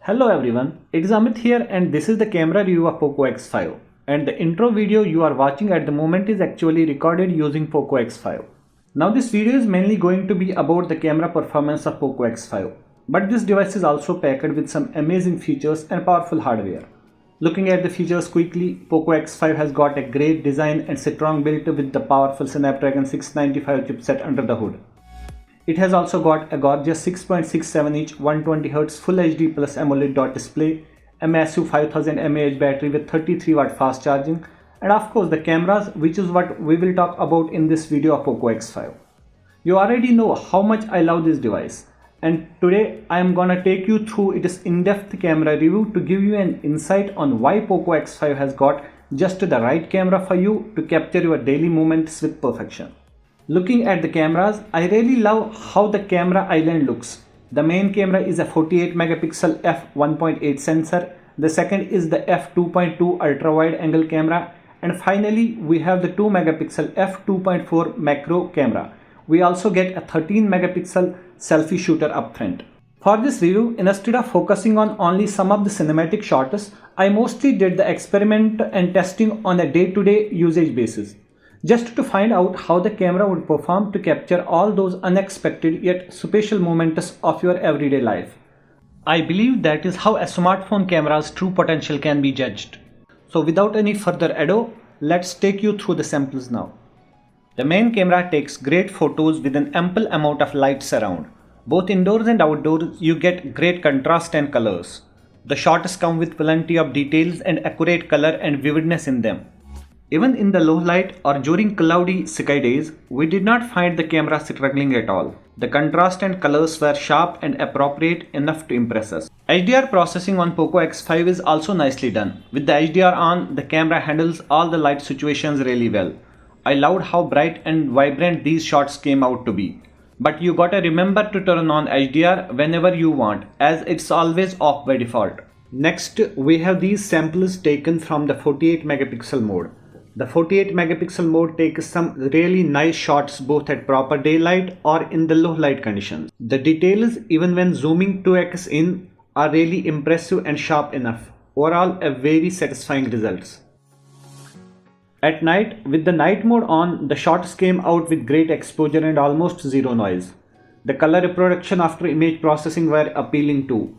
Hello everyone, it is Amit here and this is the camera review of POCO X5, and the intro video you are watching at the moment is actually recorded using POCO X5. Now this video is mainly going to be about the camera performance of POCO X5, but this device is also packed with some amazing features and powerful hardware. Looking at the features quickly, POCO X5 has got a great design and strong build with the powerful Snapdragon 695 chipset under the hood. It has also got a gorgeous 6.67-inch 120Hz Full HD Plus AMOLED DotDisplay, a massive 5000 mAh battery with 33W fast charging, and of course the cameras, which is what we will talk about in this video of POCO X5. You already know how much I love this device, and today I am gonna take you through its in-depth camera review to give you an insight on why POCO X5 has got just the right camera for you to capture your daily moments with perfection. Looking at the cameras, I really love how the camera island looks. The main camera is a 48 megapixel f1.8 sensor, the second is the f2.2 ultra wide angle camera, and finally we have the 2 megapixel f2.4 macro camera. We also get a 13 megapixel selfie shooter up front. For this review, instead of focusing on only some of the cinematic shots, I mostly did the experiment and testing on a day-to-day usage basis, just to find out how the camera would perform to capture all those unexpected yet special moments of your everyday life. I believe that is how a smartphone camera's true potential can be judged. So without any further ado, let's take you through the samples now. The main camera takes great photos with an ample amount of lights around. Both indoors and outdoors you get great contrast and colors. The shots come with plenty of details and accurate color and vividness in them. Even in the low light or during cloudy sky days, we did not find the camera struggling at all. The contrast and colors were sharp and appropriate enough to impress us. HDR processing on POCO X5 is also nicely done. With the HDR on, the camera handles all the light situations really well. I loved how bright and vibrant these shots came out to be. But you gotta remember to turn on HDR whenever you want, as it's always off by default. Next, we have these samples taken from the 48 megapixel mode. The 48 megapixel mode takes some really nice shots both at proper daylight or in the low light conditions. The details, even when zooming 2x in, are really impressive and sharp enough. Overall, a very satisfying results. At night, with the night mode on, the shots came out with great exposure and almost zero noise. The color reproduction after image processing were appealing too.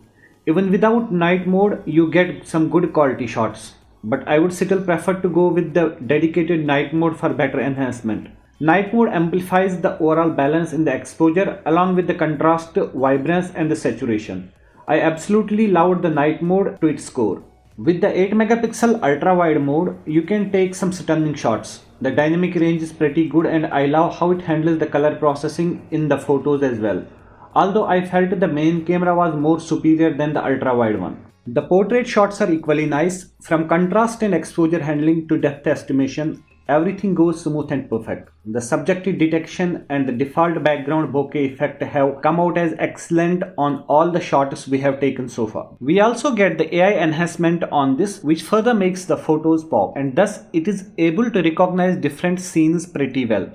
Even without night mode, you get some good quality shots. But I would still prefer to go with the dedicated night mode for better enhancement. Night mode amplifies the overall balance in the exposure along with the contrast, vibrance and the saturation. I absolutely loved the night mode to its core. With the 8 megapixel ultra wide mode, you can take some stunning shots. The dynamic range is pretty good and I love how it handles the color processing in the photos as well. Although I felt the main camera was more superior than the ultra wide one. The portrait shots are equally nice. From contrast and exposure handling to depth estimation, everything goes smooth and perfect. The subjective detection and the default background bokeh effect have come out as excellent on all the shots we have taken so far. We also get the AI enhancement on this, which further makes the photos pop, and thus it is able to recognize different scenes pretty well.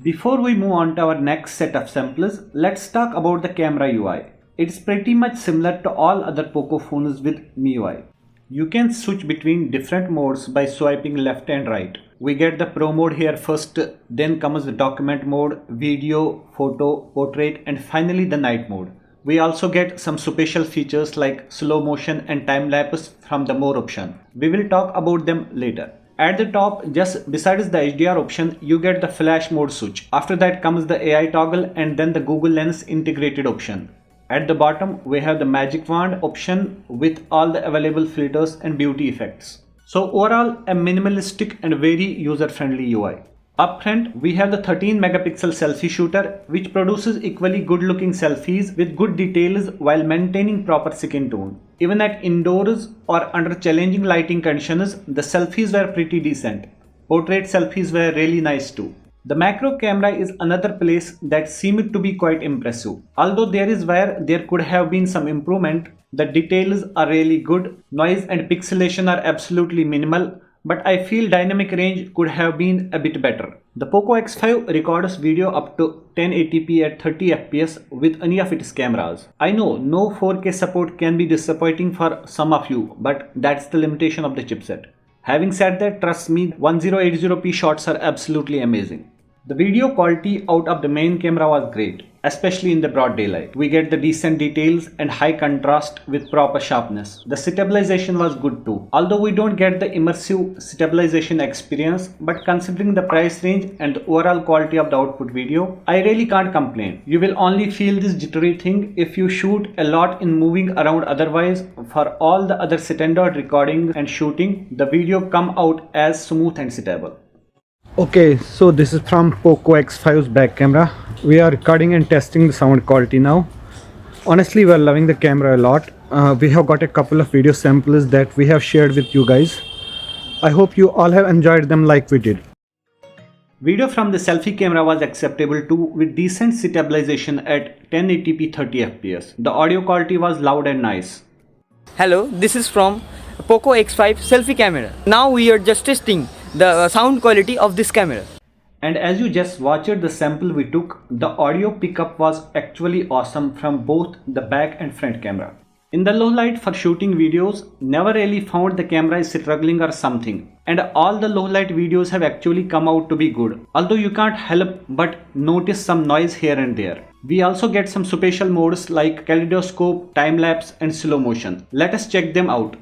Before we move on to our next set of samples, let's talk about the camera UI. It's pretty much similar to all other POCO phones with MIUI. You can switch between different modes by swiping left and right. We get the Pro mode here first, then comes the document mode, video, photo, portrait and finally the night mode. We also get some special features like slow motion and time lapse from the more option. We will talk about them later. At the top, just besides the HDR option, you get the flash mode switch. After that comes the AI toggle and then the Google Lens integrated option. At the bottom, we have the magic wand option with all the available filters and beauty effects. So overall, a minimalistic and very user-friendly UI. Up front, we have the 13 megapixel selfie shooter, which produces equally good-looking selfies with good details while maintaining proper skin tone. Even at indoors or under challenging lighting conditions, the selfies were pretty decent. Portrait selfies were really nice too. The macro camera is another place that seemed to be quite impressive. Although there is where there could have been some improvement, the details are really good, noise and pixelation are absolutely minimal, but I feel dynamic range could have been a bit better. The POCO X5 records video up to 1080p at 30 fps with any of its cameras. I know no 4K support can be disappointing for some of you, but that's the limitation of the chipset. Having said that, trust me, 1080p shots are absolutely amazing. The video quality out of the main camera was great, especially in the broad daylight. We get the decent details and high contrast with proper sharpness. The stabilization was good too, although we don't get the immersive stabilization experience, but considering the price range and the overall quality of the output video, I really can't complain. You will only feel this jittery thing if you shoot a lot in moving around, otherwise for all the other standard recording and shooting, the video come out as smooth and stable. Okay, so this is from POCO X5's back camera. We are recording and testing the sound quality now. Honestly, we're loving the camera a lot. We have got a couple of video samples that we have shared with you guys. I hope you all have enjoyed them like we did. Video from the selfie camera was acceptable too, with decent stabilization at 1080p 30 fps. The audio quality was loud and nice. Hello, this is from POCO X5 selfie camera. Now we are just testing the sound quality of this camera. And as you just watched the sample we took, the audio pickup was actually awesome from both the back and front camera. In the low light for shooting videos, never really found the camera is struggling or something. And all the low light videos have actually come out to be good. Although you can't help but notice some noise here and there. We also get some special modes like Kaleidoscope, time lapse and slow motion. Let us check them out.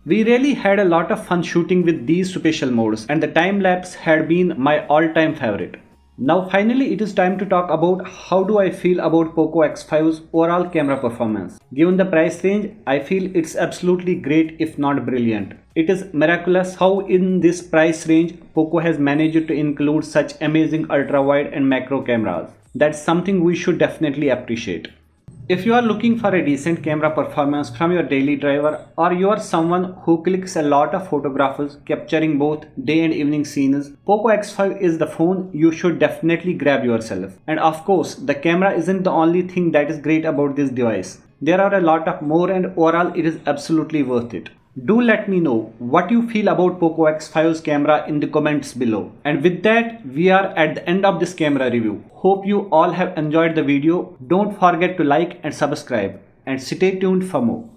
We really had a lot of fun shooting with these special modes, and the time lapse had been my all-time favorite. Now finally it is time to talk about how do I feel about POCO X5's overall camera performance. Given the price range, I feel it's absolutely great if not brilliant. It is miraculous how in this price range POCO has managed to include such amazing ultra-wide and macro cameras. That's something we should definitely appreciate. If you are looking for a decent camera performance from your daily driver, or you are someone who clicks a lot of photographs capturing both day and evening scenes, POCO X5 is the phone you should definitely grab yourself. And of course, the camera isn't the only thing that is great about this device. There are a lot of more, and overall it is absolutely worth it. Do let me know what you feel about POCO X5's camera in the comments below. And with that, we are at the end of this camera review. Hope you all have enjoyed the video. Don't forget to like and subscribe, and stay tuned for more.